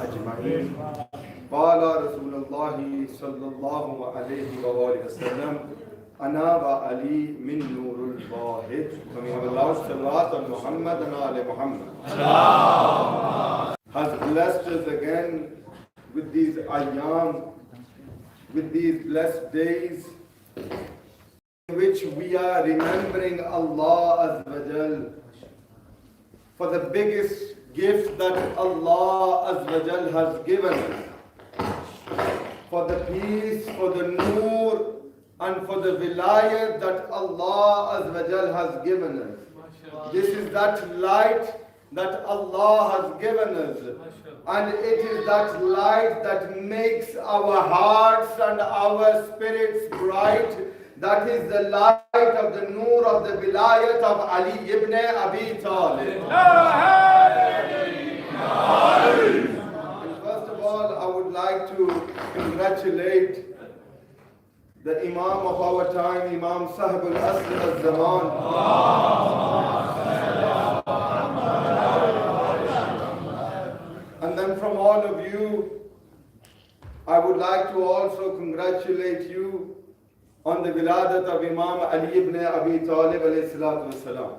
أجمعين. قال رسول الله صلى الله عليه وآله وسلم أنا وعلي من نور الواحد. Can we have a loud salawat on Muhammad and Ali Muhammad? Has blessed us again with these ayyam, with these blessed days in which we are remembering Allah Azza wa Jal for the biggest gift that Allah Azza wa Jal has given us, for the peace, for the noor, and for the vilayat that Allah Azza wa Jal has given us. This is that light that Allah has given us, and it is that light that makes our hearts and our spirits bright. That is the light of the noor of the vilayat of Ali ibn Abi Talib. And first of all, I would like to congratulate the Imam of our time, Imam Sahib al-Asr al-Zaman. And then from all of you, I would like to also congratulate you on the wiladat of Imam Ali ibn Abi Talib alayhi salatu wassalam.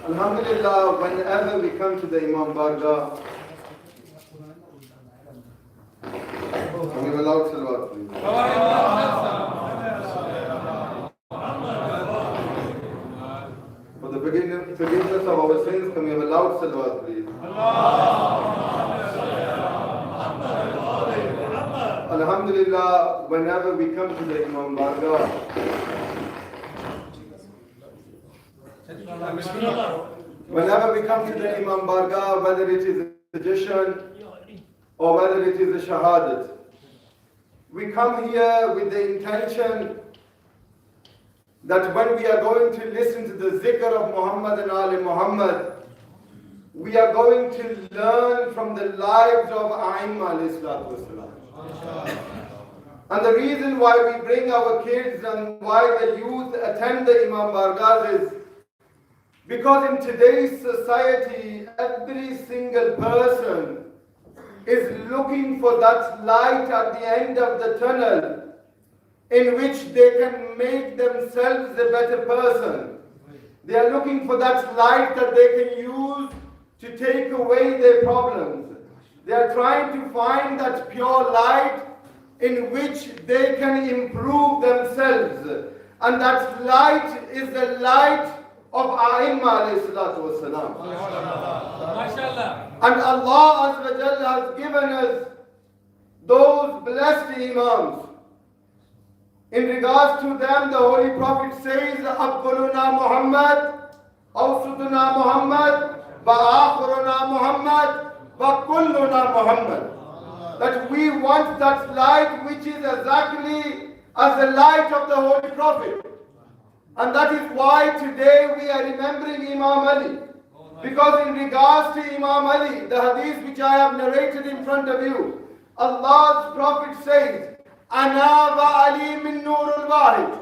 Alhamdulillah, whenever we come to the Imam Bargah, can we have a loud salawat, please? For the forgiveness of our sins, can we have a loud salawat, please? Alhamdulillah, whenever we come to the Imam Bargah, whenever we come to the Imam Bargah, whether it is a Jashan or whether it is a Shahadat, we come here with the intention that when we are going to listen to the zikr of Muhammad and Ali Muhammad, we are going to learn from the lives of A'imma alayhi salatu wasalam. And the reason why we bring our kids and why the youth attend the Imam Bargahs is because in today's society, every single person is looking for that light at the end of the tunnel in which they can make themselves a better person. They are looking for that light that they can use to take away their problems. They are trying to find that pure light in which they can improve themselves. And that light is the light of A'imma alayhi salatu wasalam. And Allah Azza wa Jalla has given us those blessed Imams. In regards to them, the Holy Prophet says, Abduluna Muhammad, Awsutuna Muhammad, Ba'akhuruna Muhammad, Bakulluna Muhammad. That we want that light which is exactly as the light of the Holy Prophet. And that is why today we are remembering Imam Ali. Because in regards to Imam Ali, the hadith which I have narrated in front of you, Allah's Prophet says, Ana wa Ali min nurul wahid.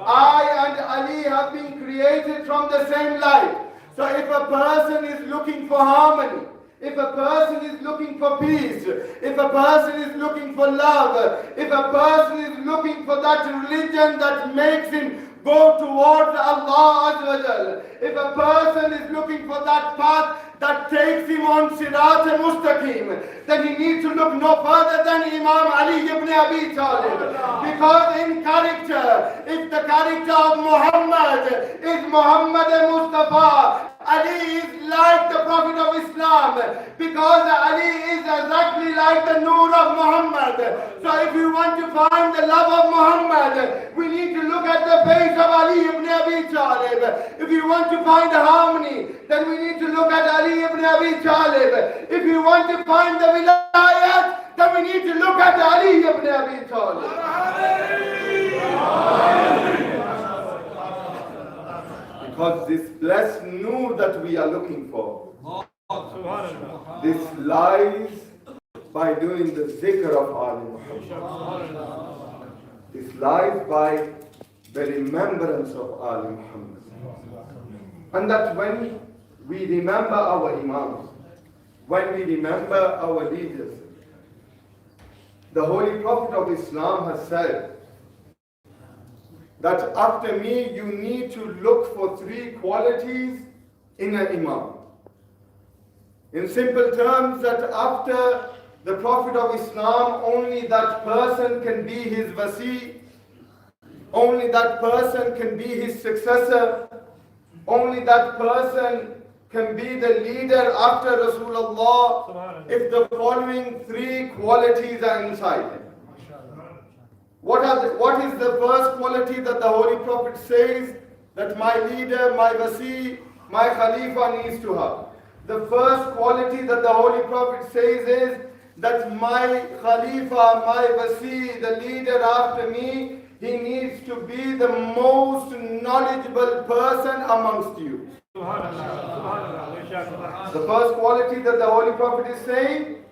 I and Ali have been created from the same light. So if a person is looking for harmony, if a person is looking for peace, if a person is looking for love, if a person is looking for that religion that makes him go towards Allah Azza wa Jal, if a person is looking for that path that takes him on Sirat al-Mustaqim, then he needs to look no further than Imam Ali ibn Abi Talib. Because in character, if the character of Muhammad is Muhammad al-Mustafa, Ali is like the Prophet of Islam, because Ali is exactly like the Noor of Muhammad. So if you want to find the love of Muhammad, we need to look at the face of Ali ibn Abi Talib. If you want to find harmony, then we need to look at Ali ibn Abi Talib. If you want to find the wilayat, then we need to look at Ali ibn Abi Talib. this blessed nur that we are looking for. This lies by doing the zikr of Ali Muhammad. This lies by the remembrance of Ali Muhammad. And that when we remember our imams, when we remember our leaders, the Holy Prophet of Islam has said that after me you need to look for 3 qualities in an imam. In simple terms, that after the Prophet of Islam, only that person can be his wasi, only that person can be his successor, only that person can be the leader after Rasulullah if the following 3 qualities are inside him. What is the first quality that the Holy Prophet says that my leader, my wasi, my khalifa needs to have? The first quality that the Holy Prophet says is that my khalifa, my wasi, the leader after me, he needs to be the most knowledgeable person amongst you. The first quality that the Holy Prophet is saying,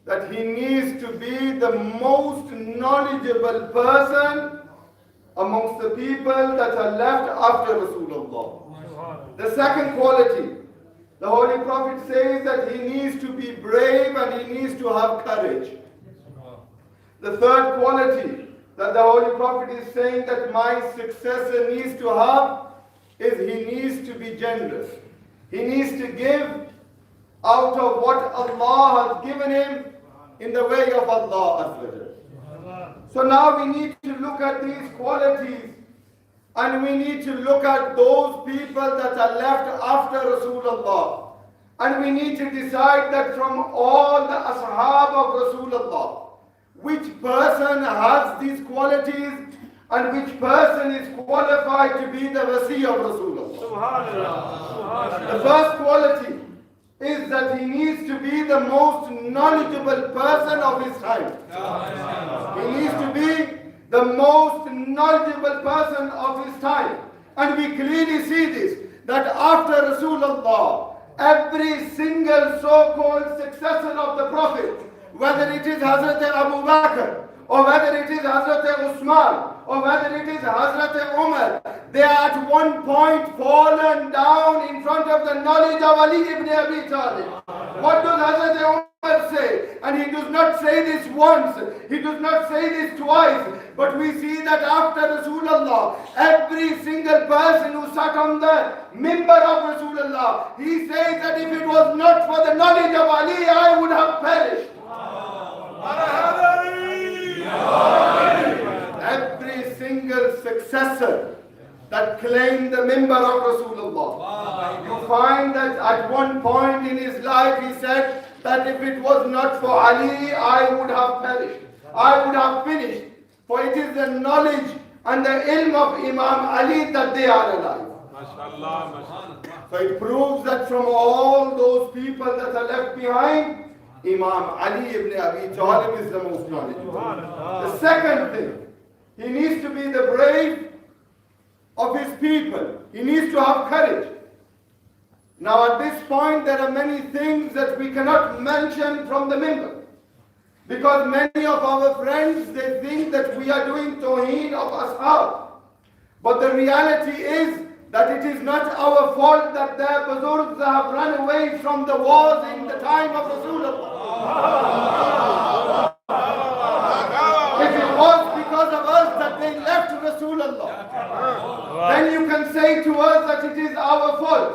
that he needs to be the most knowledgeable person amongst the people that are left after Rasulullah. The second quality, the Holy Prophet says that he needs to be brave and he needs to have courage. The third quality that the Holy Prophet is saying that my successor needs to have is he needs to be generous. He needs to give out of what Allah has given him in the way of Allah Azza. So now we need to look at these qualities and we need to look at those people that are left after Rasulullah. And we need to decide that from all the ashab of Rasulullah, which person has these qualities and which person is qualified to be the wasi of Rasulullah. The first quality is that he needs to be the most knowledgeable person of his time. He needs to be the most knowledgeable person of his time. And we clearly see this, that after Rasulullah, every single so-called successor of the Prophet, whether it is Hazrat Abu Bakr, or whether it is Hazrat Usman, or whether it is Hazrat Umar, they are at one point fallen down in front of the knowledge of Ali ibn Abi Talib. What does Hazrat Umar say? And he does not say this once, he does not say this twice, but we see that after Rasulullah, every single person who sat on the mimbar of Rasulullah, he says that if it was not for the knowledge of Ali, I would have perished. Every single successor that claimed the mimbar of Rasulullah, you find that at one point in his life he said that if it was not for Ali, I would have perished, I would have finished. For it is the knowledge and the ilm of Imam Ali that they are alive. So it proves that from all those people that are left behind, Imam Ali ibn Abi Talib is the most knowledgeable. The second thing, he needs to be the brave of his people. He needs to have courage. Now at this point there are many things that we cannot mention from the mimbar. Because many of our friends, they think that we are doing tawheen of ashab. But the reality is that it is not our fault that their buzurgs have run away from the wars in the time of Rasulullah. If it was because of us that they left Rasulullah, then you can say to us that it is our fault.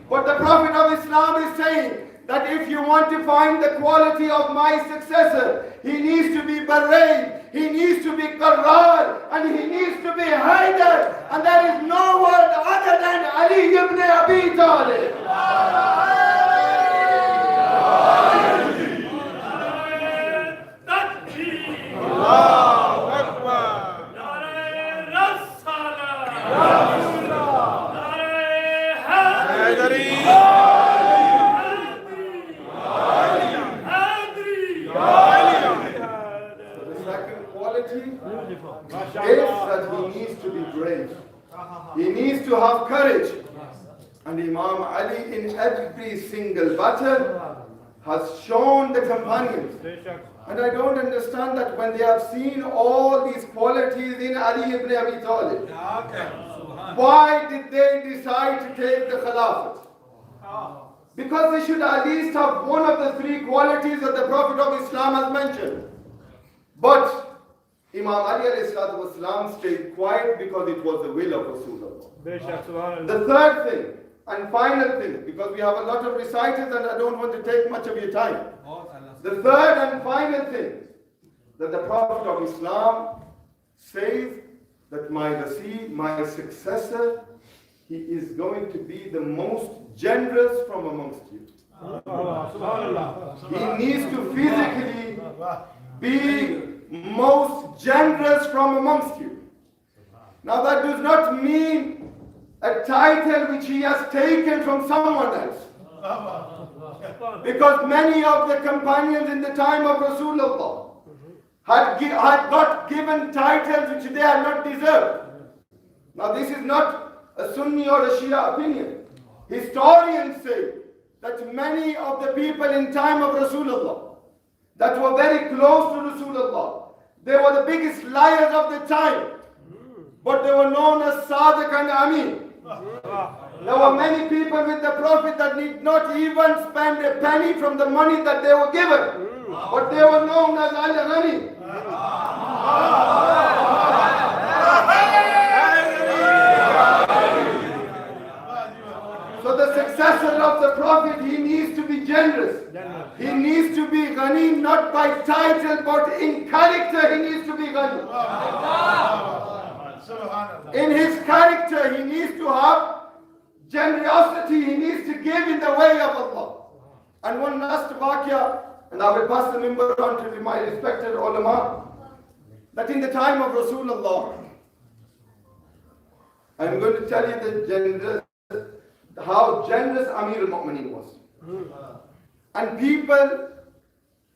But the Prophet of Islam is saying that if you want to find the quality of my successor, he needs to be brave, he needs to be qarrar, and he needs to be haidar, and there is no one other than Ali ibn Abi Talib. Is that he needs to be brave. He needs to have courage. And Imam Ali in every single battle has shown the companions. And I don't understand that when they have seen all these qualities in Ali ibn Abi Talib, why did they decide to take the Khilafat? Because they should at least have one of the three qualities that the Prophet of Islam has mentioned. But Imam Ali ﷺ stayed quiet because it was the will of Rasulullah. The third thing and final thing, because we have a lot of reciters and I don't want to take much of your time. The third and final thing that the Prophet of Islam says that my successor, he is going to be the most generous from amongst you. He needs to physically be most generous from amongst you. Now that does not mean a title which he has taken from someone else. Because many of the companions in the time of Rasulullah had got given titles which they had not deserved. Now this is not a Sunni or a Shia opinion. Historians say that many of the people in time of Rasulullah that were very close to Rasulullah, they were the biggest liars of the time, but they were known as Sadiq and Amin. There were many people with the Prophet that did not even spend a penny from the money that they were given, but they were known as Al-Ghani. So the successor of the Prophet, he needs to be generous. He needs to be Ghani not by title but in character. He needs to be Ghani. In his character, he needs to have generosity. He needs to give in the way of Allah. And one last waqia, and I will pass the member on to my respected ulama, that in the time of Rasulullah, I'm going to tell you how generous Amir al-Mu'mineen was. And people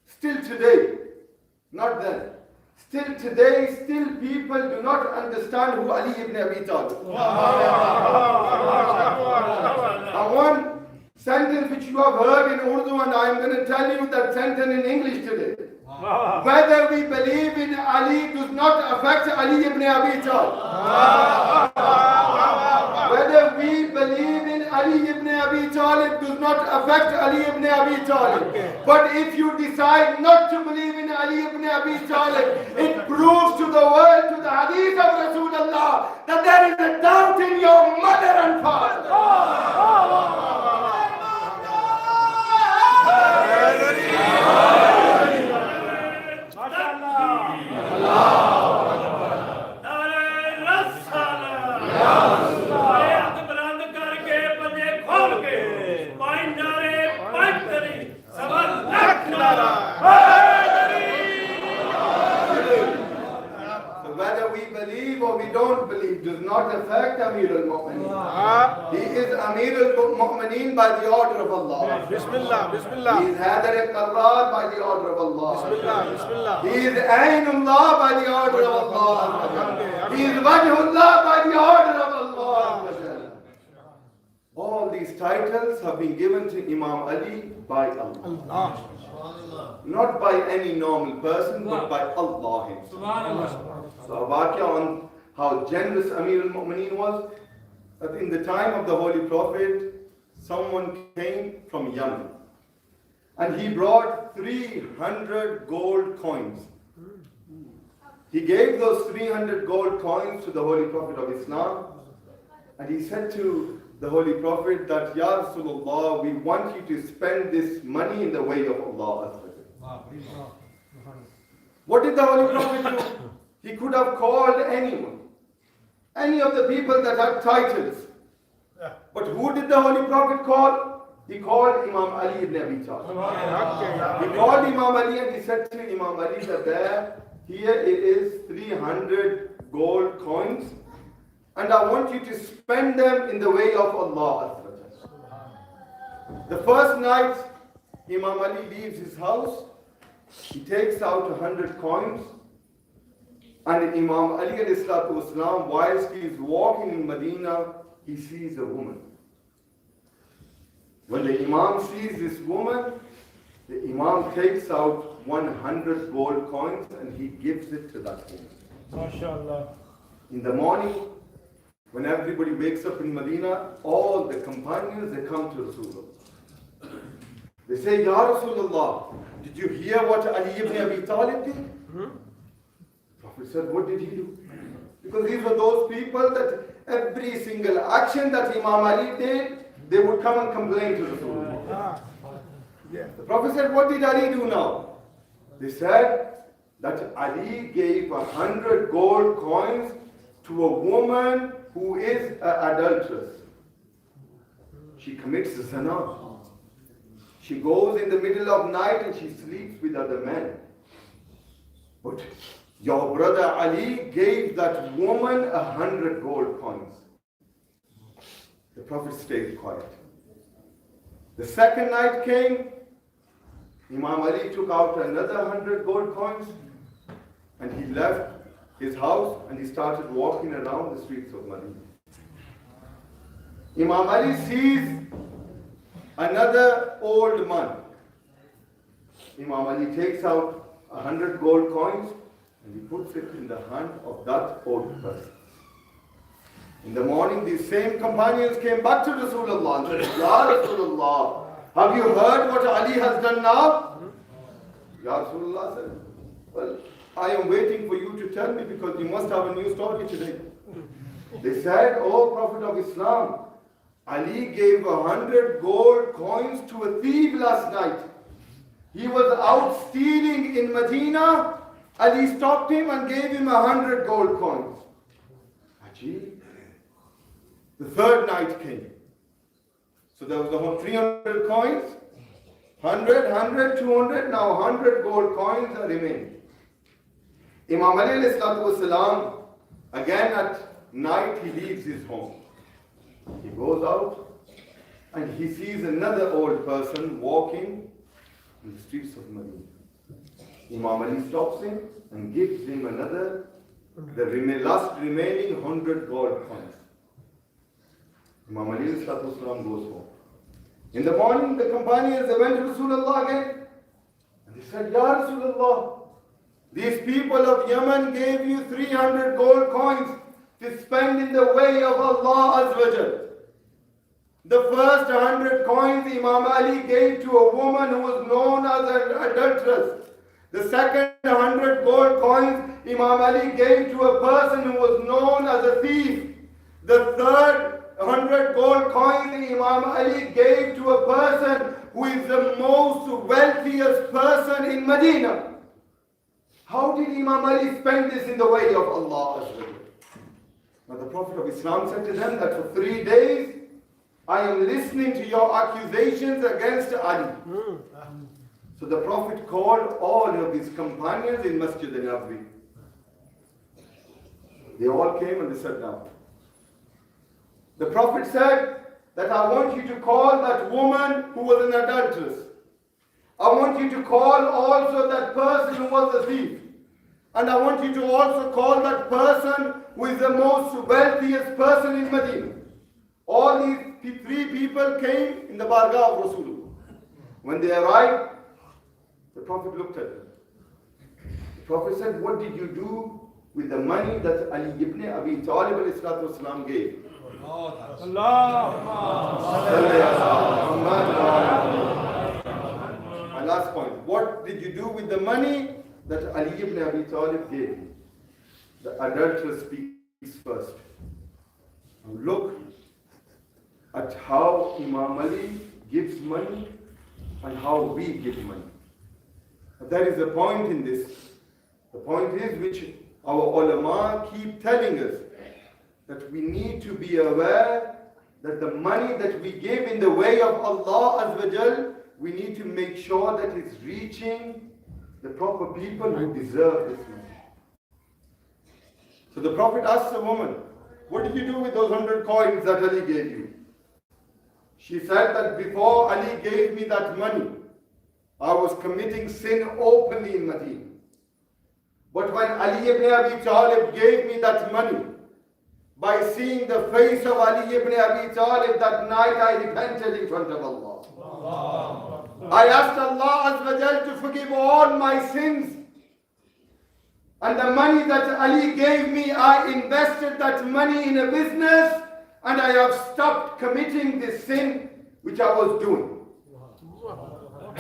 still today, not then, still today, people do not understand who Ali ibn Abi Talib. And one sentence which you have heard in Urdu, and I am going to tell you that sentence in English today. Whether we believe in Ali does not affect Ali ibn Abi Talib. Whether we believe in Ali ibn Abi Talib does not affect Ali ibn Abi Talib. But if you decide not to believe in Ali ibn Abi Talib, it proves to the world, to the hadith of Rasulullah, that there is a doubt in your mother and father. Whether we believe or we don't believe does not affect Amir al-Mu'mineen. He is Amir al-Mu'mineen by the order of Allah. Bismillah, Bismillah. He is Hadar al-Qarrar by the order of Allah. Bismillah, Bismillah. He is Ainullah by the order of Allah. He is Wajhullah by the order of Allah. All these titles have been given to Imam Ali by Allah. Not by any normal person, but by Allah himself. So a waqia on how generous Amir al-Mu'mineen was, that in the time of the Holy Prophet, someone came from Yemen. And he brought 300 gold coins. He gave those 300 gold coins to the Holy Prophet of Islam. And he said to the Holy Prophet that, Ya Rasulullah, we want you to spend this money in the way of Allah. What did the Holy Prophet do? He could have called anyone, any of the people that had titles. But who did the Holy Prophet call? He called Imam Ali ibn Abi Talib. He called Imam Ali and he said to Imam Ali that here it is 300 gold coins, and I want you to spend them in the way of Allah. The first night Imam Ali leaves his house, he takes out 100 coins, and Imam Ali alayhi salatu wasalam, whilst he is walking in Medina, he sees a woman. When the Imam sees this woman, the Imam takes out 100 gold coins and he gives it to that woman. MashaAllah. In the morning, when everybody wakes up in Medina, all the companions, they come to Rasulullah. They say, Ya Rasulullah, did you hear what Ali ibn Abi Talib did? Prophet said, what did he do? Because these were those people that every single action that Imam Ali did, they would come and complain to Rasulullah. The Prophet said, what did Ali do now? They said that Ali gave 100 gold coins to a woman who is an adulteress. She commits zina. She goes in the middle of night and she sleeps with other men. But your brother Ali gave that woman 100 gold coins. The Prophet stayed quiet. The second night came, Imam Ali took out another 100 gold coins and he left his house and he started walking around the streets of Medina. Imam Ali sees another old man. Imam Ali takes out 100 gold coins and he puts it in the hand of that old person. In the morning, these same companions came back to Rasulullah and said, Ya Rasulullah, have you heard what Ali has done now? Ya Rasulullah said, well, I am waiting for you to tell me because you must have a new story today. They said, O Prophet of Islam, Ali gave 100 gold coins to a thief last night. He was out stealing in Medina. Ali stopped him and gave him 100 gold coins. Ajib. The third night came. So there was about 300 coins. 100, 100, 200, now 100 gold coins are remaining. Imam Ali alayhi salatu wasalam, again at night he leaves his home. He goes out and he sees another old person walking in the streets of Medina. Imam Ali stops him and gives him another, the last remaining 100 gold coins. Imam Ali alayhi salatu wasalam goes home. In the morning, the companions, they went to Rasulullah again. And they said, Ya Rasulullah, these people of Yemen gave you 300 gold coins to spend in the way of Allah Azza wa Jal. The first 100 coins Imam Ali gave to a woman who was known as an adulteress. The second 100 gold coins Imam Ali gave to a person who was known as a thief. The third 100 gold coins Imam Ali gave to a person who is the most wealthiest person in Medina. How did Imam Ali spend this in the way of Allah? Now the Prophet of Islam said to them that for 3 days I am listening to your accusations against Ali. So the Prophet called all of his companions in Masjid al-Naqvi. They all came and they sat down. The Prophet said that I want you to call that woman who was an adulteress. I want you to call also that person who was a thief. And I want you to also call that person who is the most wealthiest person in Medina. All these 3 people came in the bargah of Rasulullah. When they arrived, the Prophet looked at them. The Prophet said, what did you do with the money that Ali ibn Abi Talib ﷺ gave? My last point. What did you do with the money that Ali ibn Abi Talib gave? The adulteress speaks first. Now look at how Imam Ali gives money and how we give money. There is a point in this. The point is which our ulama keep telling us, that we need to be aware that the money that we give in the way of Allah Azza wa Jal, we need to make sure that it's reaching the proper people who deserve this money. So the Prophet asked the woman, what did you do with those 100 coins that Ali gave you? She said that before Ali gave me that money, I was committing sin openly in Medina. But when Ali ibn Abi Talib gave me that money, by seeing the face of Ali ibn Abi Talib that night, I repented in front of Allah. I asked Allah Azza wa Jal to forgive all my sins. And the money that Ali gave me, I invested that money in a business, and I have stopped committing this sin which I was doing.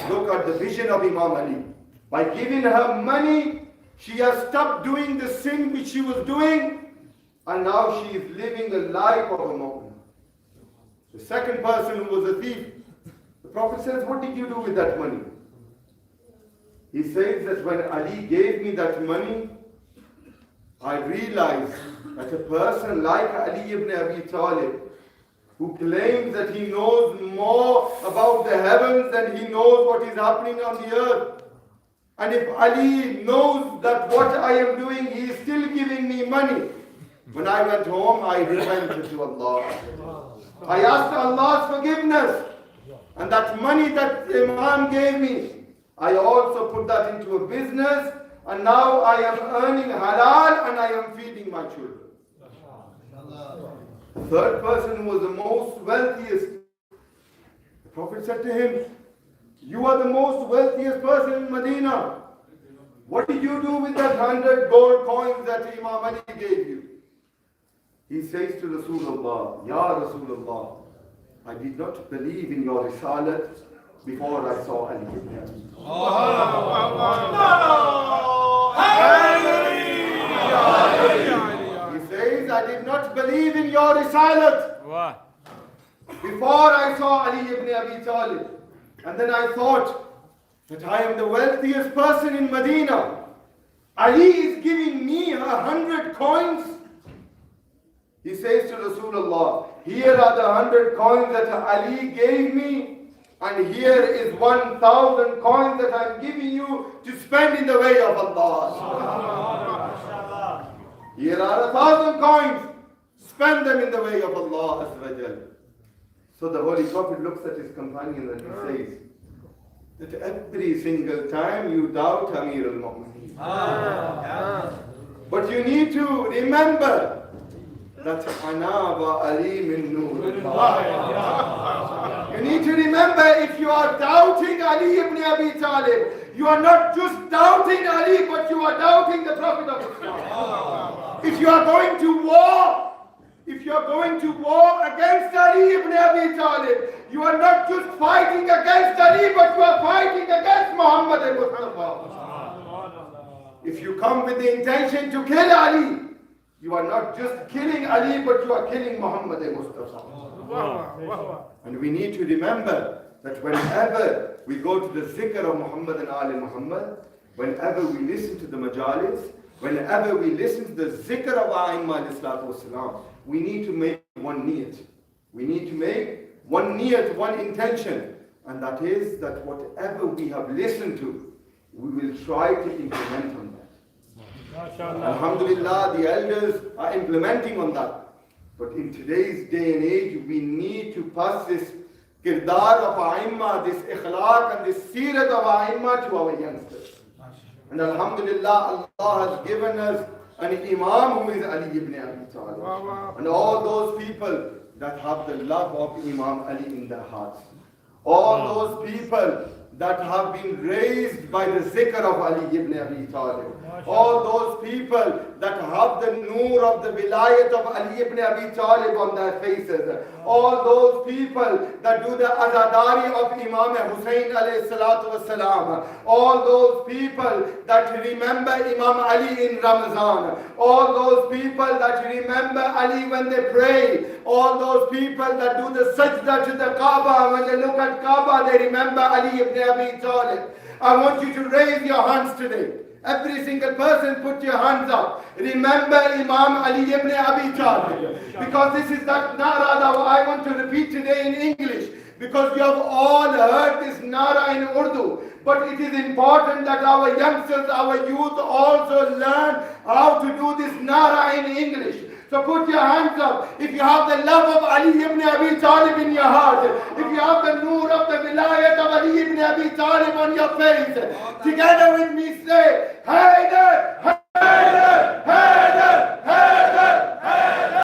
Look at the vision of Imam Ali. By giving her money, she has stopped doing the sin which she was doing, and now she is living a life of a mu'min. The second person who was a thief, the Prophet says, what did you do with that money? He says that when Ali gave me that money, I realized that a person like Ali ibn Abi Talib, who claims that he knows more about the heavens than he knows what is happening on the earth. And if Ali knows that what I am doing, he is still giving me money. When I went home, I repented to Allah. I asked Allah's forgiveness. And that money that Imam gave me, I also put that into a business. And now I am earning halal and I am feeding my children. The third person who was the most wealthiest, the Prophet said to him, you are the most wealthiest person in Medina. What did you do with that 100 gold coins that Imam Ali gave you? He says to Rasulullah, Ya Rasulullah, I did not believe in your risalat before I saw Ali ibn Abi Talib. He says, I did not believe in your risalat before I saw Ali ibn Abi Talib. And then I thought that I am the wealthiest person in Medina. Ali is giving me 100 coins. He says to Rasulullah, here are the 100 coins that Ali gave me, and here is 1,000 coins that I am giving you to spend in the way of Allah. Here are 1,000 coins. Spend them in the way of Allah. So the Holy Prophet looks at his companion and he says that every single time you doubt Amir al-Mu'mineen. But you need to remember that Ana wa Ali min Nurullah. You need to remember, if you are doubting Ali ibn Abi Talib, you are not just doubting Ali, but you are doubting the Prophet of Islam. If you are going to war, against Ali ibn Abi Talib, you are not just fighting against Ali, but you are fighting against Muhammad al-Mustafa. If you come with the intention to kill Ali, you are not just killing Ali, but you are killing Muhammad al-Mustafa. And we need to remember that whenever we go to the zikr of Muhammad and Ali Muhammad, whenever we listen to the majalis, whenever we listen to the zikr of A'imma al-Islam, we need to make one niyat. We need to make one niyat, one intention. And that is that whatever we have listened to, we will try to implement on that. Alhamdulillah, the elders are implementing on that. But in today's day and age, we need to pass this kirdar of A'imma, this ikhlaq and this seerat of A'imma to our youngsters. And Alhamdulillah, Allah has given us an Imam who is Ali ibn Abi Talib. And all those people that have the love of Imam Ali in their hearts. All those people that have been raised by the zikr of Ali ibn Abi Talib. All those people that have the noor of the wilayat of Ali ibn Abi Talib on their faces. All those people that do the azadari of Imam Hussain alayhi salatu wasalam. All those people that remember Imam Ali in Ramazan. All those people that remember Ali when they pray. All those people that do the sajda to the Kaaba. When they look at Kaaba, they remember Ali ibn Abi Talib. I want you to raise your hands today. Every single person, put your hands up. Remember Imam Ali ibn Abi Talib. Because this is that nara that I want to repeat today in English. Because you have all heard this nara in Urdu. But it is important that our youngsters, our youth also learn how to do this nara in English. So put your hands up. If you have the love of Ali ibn Abi Talib in your heart, if you have the noor of the wilayat of Ali ibn Abi Talib on your face, together with me say, Haider, Haider, Haider.